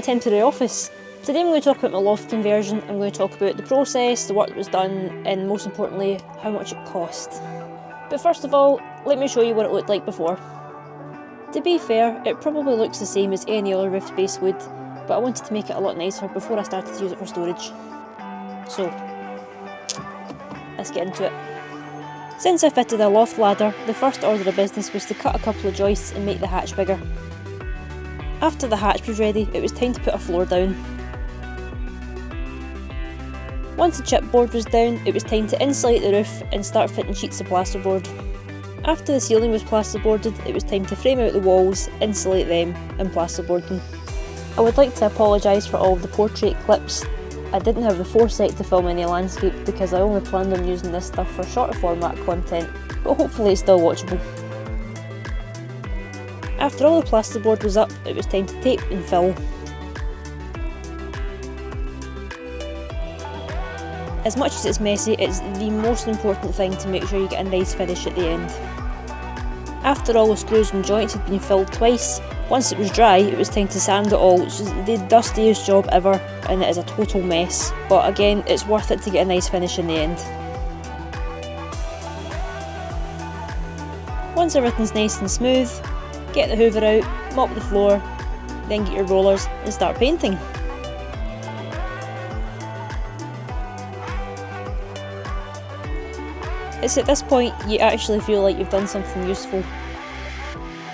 temporary office. Today I'm going to talk about my loft conversion. I'm going to talk about the process, the work that was done, and most importantly, how much it cost. But first of all, let me show you what it looked like before. To be fair, it probably looks the same as any other roof base would, but I wanted to make it a lot nicer before I started to use it for storage. So, let's get into it. Since I fitted a loft ladder, the first order of business was to cut a couple of joists and make the hatch bigger. After the hatch was ready, it was time to put a floor down. Once the chipboard was down, it was time to insulate the roof and start fitting sheets of plasterboard. After the ceiling was plasterboarded, it was time to frame out the walls, insulate them and plasterboard them. I would like to apologise for all of the portrait clips. I didn't have the foresight to film any landscape because I only planned on using this stuff for shorter format content, but hopefully it's still watchable. After all the plasterboard was up, it was time to tape and fill. As much as it's messy, it's the most important thing to make sure you get a nice finish at the end. After all the screws and joints had been filled twice, once it was dry, it was time to sand it all, which is the dustiest job ever, and it is a total mess, but again, it's worth it to get a nice finish in the end. Once everything's nice and smooth, get the hoover out, mop the floor, then get your rollers and start painting. It's at this point you actually feel like you've done something useful.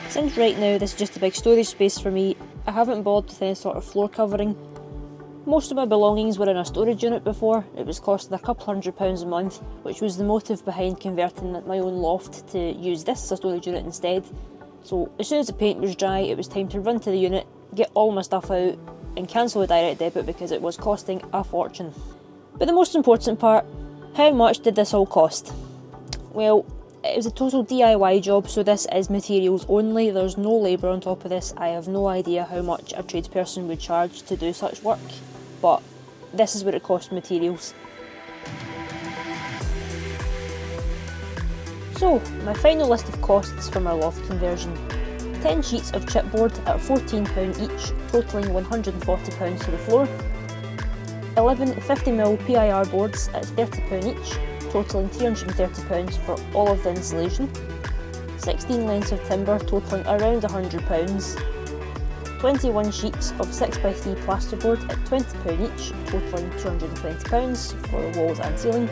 Since right now this is just a big storage space for me, I haven't bothered with any sort of floor covering. Most of my belongings were in a storage unit before. It was costing a couple £100 a month, which was the motive behind converting my own loft to use this as a storage unit instead. So as soon as the paint was dry, it was time to run to the unit, get all my stuff out and cancel the direct debit because it was costing a fortune. But the most important part, how much did this all cost? Well, it was a total DIY job, so this is materials only, there's no labour on top of this. I have no idea how much a tradesperson would charge to do such work, but this is what it cost materials. So, my final list of costs for my loft conversion. 10 sheets of chipboard at £14 each, totalling £140 for the floor. 11 50mm PIR boards at £30 each, totalling £330 for all of the insulation, 16 lengths of timber totalling around £100, 21 sheets of 6x3 plasterboard at £20 each, totalling £220 for the walls and ceiling,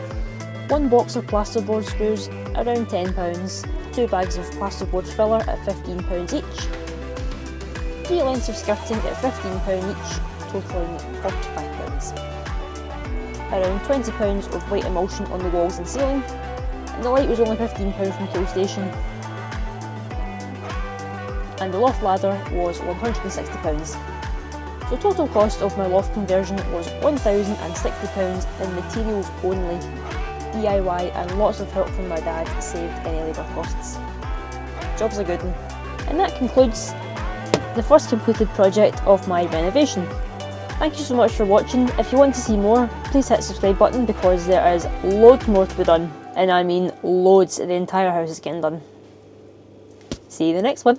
1 box of plasterboard screws around £10, 2 bags of plasterboard filler at £15 each, 3 lengths of skirting at £15 each, totalling £45. Around £20 of white emulsion on the walls and ceiling, and the light was only £15 from Toolstation, and the loft ladder was £160. So total cost of my loft conversion was £1,060 in materials only. DIY and lots of help from my dad saved any labour costs. Job's a good one. And that concludes the first completed project of my renovation. Thank you so much for watching. If you want to see more, please hit the subscribe button because there is loads more to be done. And I mean loads, the entire house is getting done. See you in the next one.